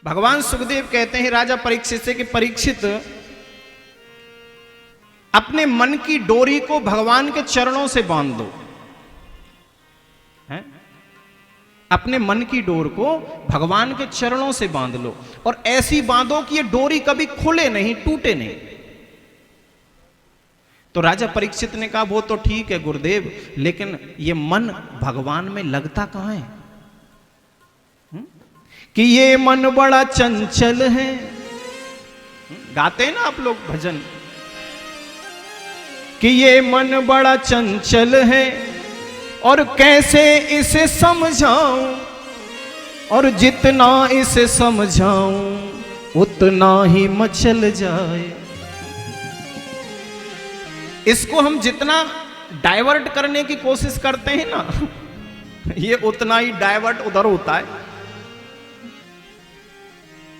भगवान सुखदेव कहते हैं राजा परीक्षित से कि परीक्षित, अपने मन की डोरी को भगवान के चरणों से बांध दो। हैं? अपने मन की डोर को भगवान के चरणों से बांध लो और ऐसी बांधो कि ये डोरी कभी खुले नहीं, टूटे नहीं। तो राजा परीक्षित ने कहा वो तो ठीक है गुरुदेव, लेकिन ये मन भगवान में लगता कहां है? कि ये मन बड़ा चंचल है। गाते हैं ना आप लोग भजन, कि ये मन बड़ा चंचल है और कैसे इसे समझाऊं, और जितना इसे समझाऊं उतना ही मचल जाए। इसको हम जितना डाइवर्ट करने की कोशिश करते हैं ना, ये उतना ही डाइवर्ट उधर होता है।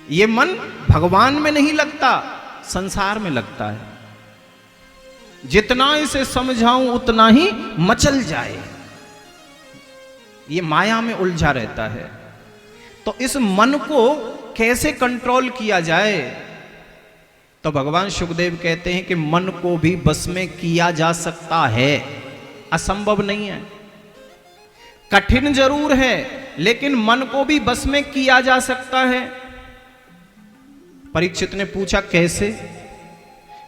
ये मन भगवान में नहीं लगता, संसार में लगता है। जितना इसे समझाऊं उतना ही मचल जाए, ये माया में उलझा रहता है। तो इस मन को कैसे कंट्रोल किया जाए? तो भगवान सुखदेव कहते हैं कि मन को भी बस में किया जा सकता है, असंभव नहीं है। कठिन जरूर है, लेकिन मन को भी बस में किया जा सकता है। परीक्षित ने पूछा कैसे?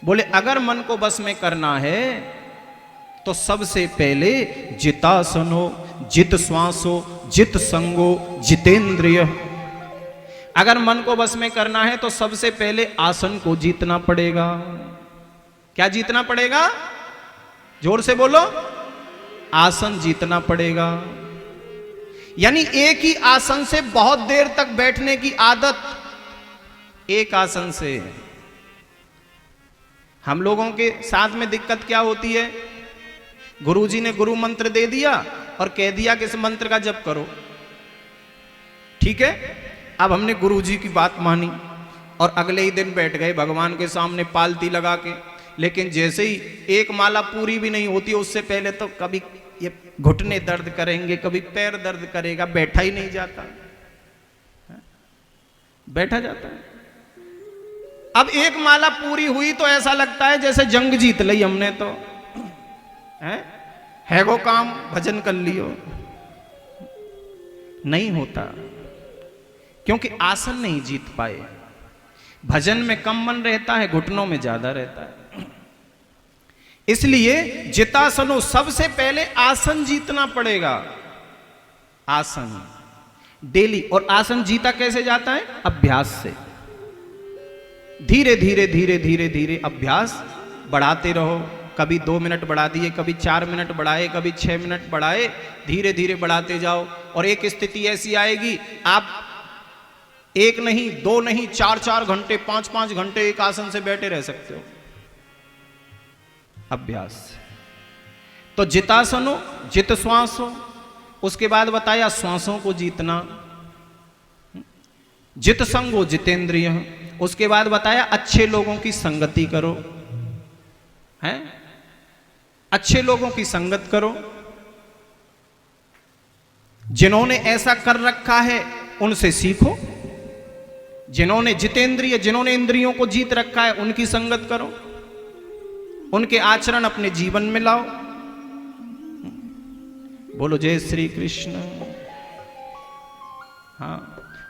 बोले अगर मन को बस में करना है तो सबसे पहले जितासनो, जित श्वासो, जित संगो, जितेंद्रिय। अगर मन को बस में करना है तो सबसे पहले आसन को जीतना पड़ेगा। क्या जीतना पड़ेगा? जोर से बोलो। आसन जीतना पड़ेगा। यानी एक ही आसन से बहुत देर तक बैठने की आदत, एक आसन से। हम लोगों के साथ में दिक्कत क्या होती है? गुरुजी ने गुरु मंत्र दे दिया और कह दिया कि इस मंत्र का जप करो, ठीक है। अब हमने गुरुजी की बात मानी और अगले ही दिन बैठ गए भगवान के सामने पालती लगा के। लेकिन जैसे ही एक माला पूरी भी नहीं होती, उससे पहले तो कभी ये घुटने दर्द करेंगे, कभी पैर दर्द करेगा, बैठा ही नहीं जाता, बैठा जाता है। अब एक माला पूरी हुई तो ऐसा लगता है जैसे जंग जीत ली हमने, तो है वो काम, भजन कर लियो। नहीं होता, क्योंकि आसन नहीं जीत पाए। भजन में कम मन रहता है, घुटनों में ज्यादा रहता है। इसलिए जितासनो, सबसे पहले आसन जीतना पड़ेगा। आसन डेली। और आसन जीता कैसे जाता है? अभ्यास से। धीरे धीरे धीरे धीरे धीरे अभ्यास बढ़ाते रहो। कभी 2 मिनट बढ़ा दिए, कभी 4 मिनट बढ़ाए, कभी 6 मिनट बढ़ाए, धीरे धीरे बढ़ाते जाओ। और एक स्थिति ऐसी आएगी, आप 1 नहीं, 2 नहीं, 4-4 घंटे, 5-5 घंटे एक आसन से बैठे रह सकते हो। अभ्यास। तो जितासनो, जित श्वासो, उसके बाद बताया श्वासों को जीतना। जित संगो, जितेंद्रिय, उसके बाद बताया अच्छे लोगों की संगति करो। हैं? अच्छे लोगों की संगत करो। जिन्होंने ऐसा कर रखा है उनसे सीखो। जिन्होंने जितेंद्रिय, जिन्होंने इंद्रियों को जीत रखा है, उनकी संगत करो। उनके आचरण अपने जीवन में लाओ। बोलो जय श्री कृष्ण। हाँ,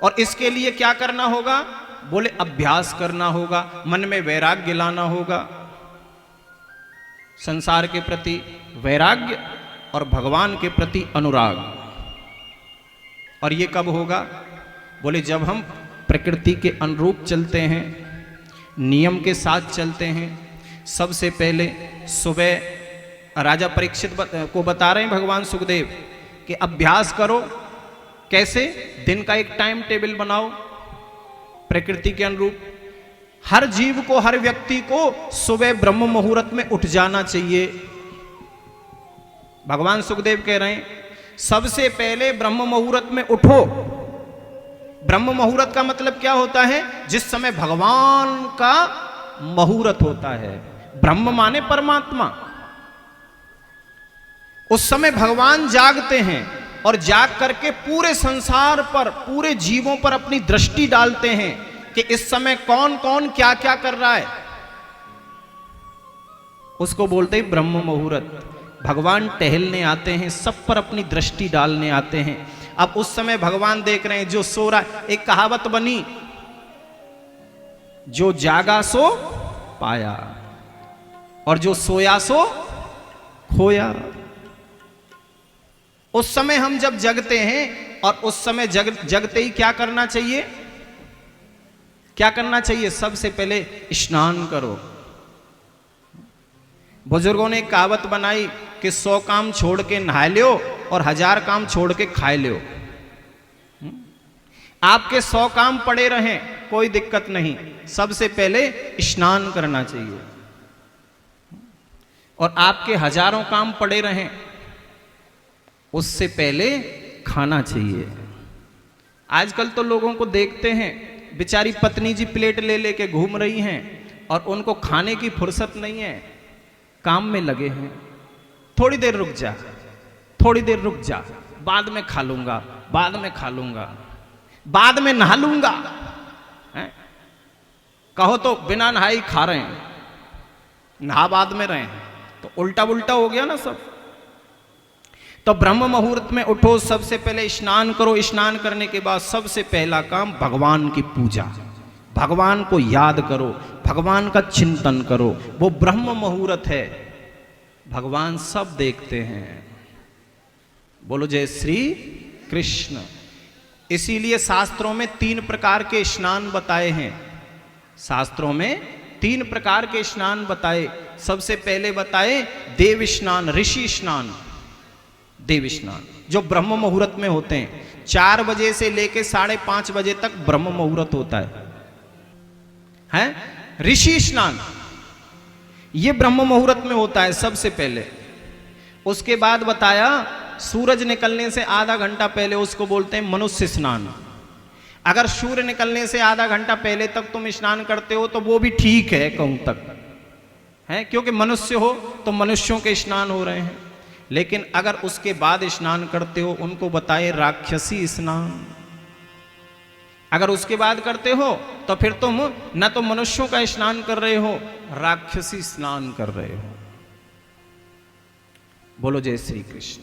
और इसके लिए क्या करना होगा? बोले अभ्यास करना होगा, मन में वैराग्य लाना होगा। संसार के प्रति वैराग्य और भगवान के प्रति अनुराग। और ये कब होगा? बोले जब हम प्रकृति के अनुरूप चलते हैं, नियम के साथ चलते हैं। सबसे पहले सुबह राजा परीक्षित को बता रहे हैं भगवान सुखदेव कि अभ्यास करो। कैसे? दिन का एक टाइम टेबल बनाओ प्रकृति के अनुरूप। हर जीव को, हर व्यक्ति को सुबह ब्रह्म मुहूर्त में उठ जाना चाहिए। भगवान सुखदेव कह रहे हैं सबसे पहले ब्रह्म मुहूर्त में उठो। ब्रह्म मुहूर्त का मतलब क्या होता है? जिस समय भगवान का मुहूर्त होता है। ब्रह्म माने परमात्मा। उस समय भगवान जागते हैं। और जाग करके पूरे संसार पर, पूरे जीवों पर अपनी दृष्टि डालते हैं कि इस समय कौन कौन क्या क्या कर रहा है, उसको बोलते हैं ब्रह्म मुहूर्त। भगवान टहलने आते हैं, सब पर अपनी दृष्टि डालने आते हैं। अब उस समय भगवान देख रहे हैं जो सो रहा है। एक कहावत बनी, जो जागा सो पाया और जो सोया सो खोया। उस समय हम जब जगते हैं और उस समय जगते ही क्या करना चाहिए, क्या करना चाहिए? सबसे पहले स्नान करो। बुजुर्गों ने एक कहावत बनाई कि 100 काम छोड़ के नहा लो और 1000 काम छोड़ के खाए लो। आपके 100 काम पड़े रहें, कोई दिक्कत नहीं, सबसे पहले स्नान करना चाहिए। और आपके 1000 काम पड़े रहें, उससे पहले खाना चाहिए। आजकल तो लोगों को देखते हैं, बेचारी पत्नी जी प्लेट ले लेके घूम रही हैं और उनको खाने की फुर्सत नहीं है, काम में लगे हैं। थोड़ी देर रुक जा, थोड़ी देर रुक जा, बाद में खा लूंगा, बाद में खा लूंगा, बाद में नहा लूंगा। कहो तो बिना नहाई खा रहे हैं, नहा बाद में रहे हैं, तो उल्टा उल्टा हो गया ना सब। तो ब्रह्म मुहूर्त में उठो, सबसे पहले स्नान करो। स्नान करने के बाद सबसे पहला काम भगवान की पूजा, भगवान को याद करो, भगवान का चिंतन करो। वो ब्रह्म मुहूर्त है, भगवान सब देखते हैं। बोलो जय श्री कृष्ण। इसीलिए शास्त्रों में 3 प्रकार के स्नान बताए हैं। शास्त्रों में 3 प्रकार के स्नान बताए। सबसे पहले बताए देव स्नान, ऋषि स्नान। देव स्नान जो ब्रह्म मुहूर्त में होते हैं, 4 बजे से लेके 5:30 बजे तक ब्रह्म मुहूर्त होता है। ऋषि स्नान ये ब्रह्म मुहूर्त में होता है सबसे पहले। उसके बाद बताया सूरज निकलने से आधा घंटा पहले, उसको बोलते हैं मनुष्य स्नान। अगर सूर्य निकलने से आधा घंटा पहले तक तुम स्नान करते हो तो वो भी ठीक है, कहूं तक है, क्योंकि मनुष्य हो तो मनुष्यों के स्नान हो रहे हैं। लेकिन अगर उसके बाद स्नान करते हो, उनको बताए राक्षसी स्नान। अगर उसके बाद करते हो तो फिर तुम न तो मनुष्यों का स्नान कर रहे हो, राक्षसी स्नान कर रहे हो। बोलो जय श्री कृष्ण।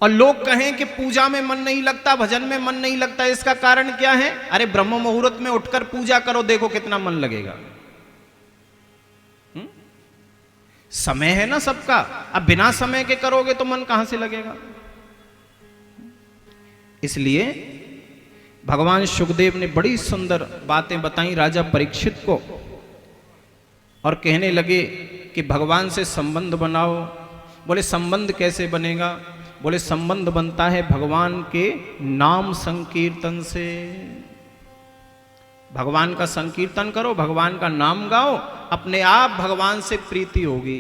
और लोग कहें कि पूजा में मन नहीं लगता, भजन में मन नहीं लगता, इसका कारण क्या है? अरे ब्रह्म मुहूर्त में उठकर पूजा करो, देखो कितना मन लगेगा। समय है ना सबका, अब बिना समय के करोगे तो मन कहां से लगेगा? इसलिए भगवान सुखदेव ने बड़ी सुंदर बातें बताई राजा परीक्षित को और कहने लगे कि भगवान से संबंध बनाओ। बोले संबंध कैसे बनेगा? बोले संबंध बनता है भगवान के नाम संकीर्तन से। भगवान का संकीर्तन करो, भगवान का नाम गाओ, अपने आप भगवान से प्रीति होगी।